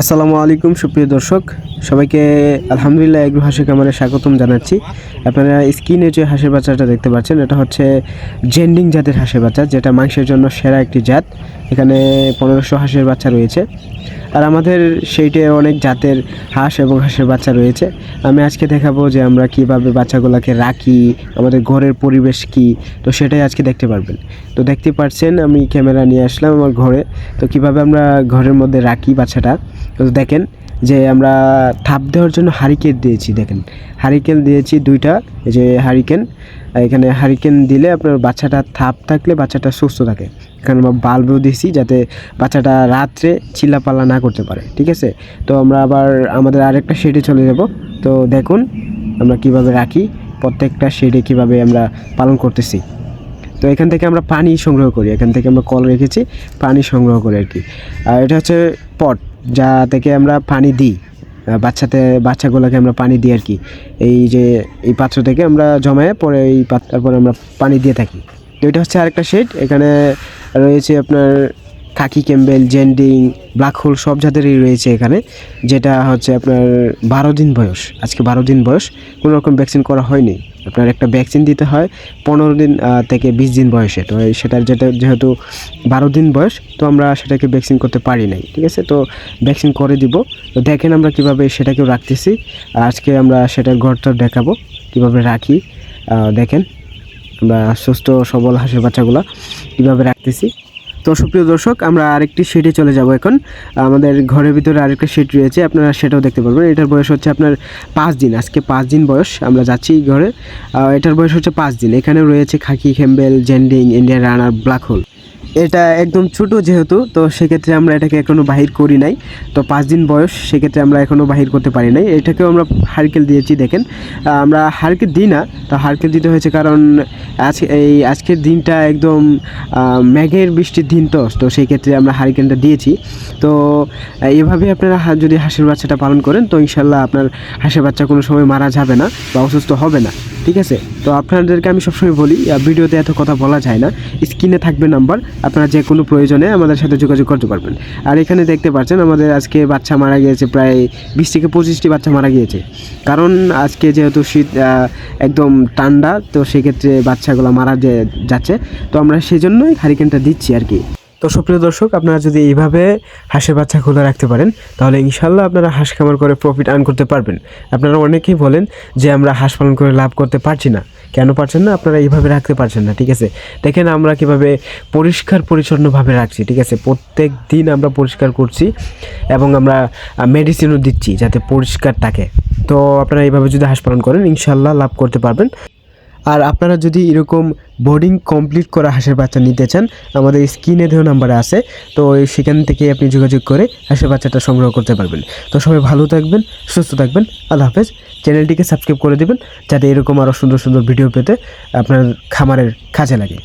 আসসালামু আলাইকুম সুপ্রিয় দর্শক, সবাইকে আলহামদুলিল্লাহ এগ্রো হাঁসের খামারে স্বাগতম জানাচ্ছি। আপনারা স্ক্রিনে যে হাঁসের বাচ্চাটা দেখতে পাচ্ছেন, এটা হচ্ছে জেন্ডিং জাতের হাঁসের বাচ্চা, যেটা মাংসের জন্য সেরা একটি জাত। এখানে 1500 হাঁসের বাচ্চা রয়েছে, আর আমাদের সেইটে অনেক জাতের হাঁস এবং হাঁসের বাচ্চা রয়েছে। আমি আজকে দেখাবো যে আমরা কিভাবে বাচ্চাগুলোকে রাখি, আমাদের ঘরের পরিবেশ কি, তো সেটাই আজকে দেখতে পারবেন। তো দেখতে পাচ্ছেন আমি ক্যামেরা নিয়ে আসলাম আমার ঘরে। তো কিভাবে আমরা ঘরের মধ্যে রাখি বাচ্চাটা, তো দেখেন যে আমরা থাপ দেওয়ার জন্য হারিকেন দিয়েছি। দেখেন হারিকেন দিয়েছি দুইটা, এই যে হারিকেন। এখানে হারিকেন দিলে আপনার বাচ্চাটা থাপ থাকলে বাচ্চাটা সুস্থ থাকে। এখানে আমরা বাল্বও দিয়েছি যাতে বাচ্চাটা রাত্রে চিল্লাপাল্লা না করতে পারে, ঠিক আছে। তো আমরা আবার আমাদের আরেকটা শেডে চলে যাব। তো দেখুন আমরা কিভাবে রাখি, প্রত্যেকটা শেডে কিভাবে আমরা পালন করতেছি। তো এখান থেকে আমরা পানি সংগ্রহ করি, এখান থেকে আমরা কল রেখেছি, পানি সংগ্রহ করি আর কি। আর এটা হচ্ছে পট, যা থেকে আমরা পানি দিই বাচ্চাগুলোকে আমরা পানি দিই আর কি। এই যে এই পাত্র থেকে আমরা জমায়ে পরে এই পাত্রের পরে আমরা পানি দিয়ে থাকি। তো এটা হচ্ছে আরেকটা শেড, এখানে রয়েছে আপনার খাকি ক্যাম্বেল, জেন্ডিং, ব্ল্যাক হোল সব জাতেরই রয়েছে এখানে। যেটা হচ্ছে আপনার 12 দিন বয়স, আজকে 12 দিন বয়স, কোনো রকম ভ্যাকসিন করা হয়নি। আপনার একটা ভ্যাকসিন দিতে হয় 15 দিন থেকে 20 দিন বয়সে। তো সেটার যেহেতু 12 দিন বয়স, তো আমরা সেটাকে ভ্যাকসিন করতে পারি নাই, ঠিক আছে। তো ভ্যাকসিন করে দিব। তো দেখেন আমরা কীভাবে সেটাকেও রাখতেছি। আজকে আমরা সেটার ঘরটা দেখাবো কীভাবে রাখি। দেখেন আমরা সুস্থ সবল হাঁসের বাচ্চাগুলো কীভাবে রাখতেছি। তো সুপ্রিয় দর্শক, আমরা আরেকটি শেডে চলে যাব এখন। আমাদের ঘরের ভিতরে আরেকটা শেড রয়েছে, আপনারা সেটাও দেখতে পারবেন। এটার বয়স হচ্ছে আপনার 5 দিন, আজকে 5 দিন বয়স। আমরা যাচ্ছি ঘরে, এটার বয়স হচ্ছে 5 দিন। এখানে রয়েছে খাকি Campbell, জেন্ডিং, Indian runner, black hole. এটা একদম ছোটো যেহেতু, তো সেক্ষেত্রে আমরা এটাকে এখনও বাহির করি নাই। তো 5 দিন বয়স, সেক্ষেত্রে আমরা এখনও বাহির করতে পারি নাই। এটাকেও আমরা হারকেল দিয়েছি। দেখেন আমরা হারকেল দিই না, তো হারকেল দিতে হয়েছে কারণ আজকের দিনটা একদম মেঘের বৃষ্টির দিন, তো সেই ক্ষেত্রে আমরা হারিকেনটা দিয়েছি। তো এভাবে আপনারা যদি হাঁসের বাচ্চাটা পালন করেন, তো ইনশাল্লাহ আপনার হাঁসের বাচ্চা কোনো সময় মারা যাবে না বা অসুস্থ হবে না, ঠিক আছে। তো আপনাদেরকে আমি সবসময় বলি, ভিডিওতে এত কথা বলা যায় না, স্ক্রিনে থাকবে নাম্বার, আপনারা যে কোনো প্রয়োজনে আমাদের সাথে যোগাযোগ করতে পারবেন। আর এখানে দেখতে পাচ্ছেন আমাদের আজকে বাচ্চা মারা গিয়েছে, প্রায় 20 থেকে 25টি বাচ্চা মারা গিয়েছে। কারণ আজকে যেহেতু শীত একদম ঠান্ডা, তো সেক্ষেত্রে বাচ্চাগুলো মারা যাচ্ছে। তো আমরা সেই জন্যই হারিকেনটা দিচ্ছি আর কি। তো সুপ্রিয় দর্শক, আপনারা যদি এইভাবে হাঁসের বাচ্চা খুলে রাখতে পারেন, তাহলে ইনশাল্লাহ আপনারা হাঁস খামার করে প্রফিট আর্ন করতে পারবেন। আপনারা অনেকেই বলেন যে আমরা হাঁস পালন করে লাভ করতে পারছি না। কেন পারছেন না? আপনারা এইভাবে রাখতে পারছেন না, ঠিক আছে। দেখেন আমরা কীভাবে পরিষ্কার পরিচ্ছন্নভাবে রাখছি, ঠিক আছে। প্রত্যেক দিন আমরা পরিষ্কার করছি এবং আমরা মেডিসিনও দিচ্ছি যাতে পরিষ্কার থাকে। তো আপনারা এইভাবে যদি হাঁস পালন করেন, ইনশাল্লাহ লাভ করতে পারবেন। আর আপনারা যদি এরকম বোর্ডিং কমপ্লিট করা হাঁসের বাচ্চা নিতে চান, আমাদের স্ক্রিনে দেওয়া নাম্বারে আছে, তো সেখান থেকে আপনি যোগাযোগ করে হাঁসের বাচ্চাটা সংগ্রহ করতে পারবেন। তো সবাই ভালো থাকবেন, সুস্থ থাকবেন, আল্লাহ হাফেজ। চ্যানেলটিকে সাবস্ক্রাইব করে দেবেন যাতে এরকম আরও সুন্দর সুন্দর ভিডিও পেতে আপনার খামারের কাজে লাগে।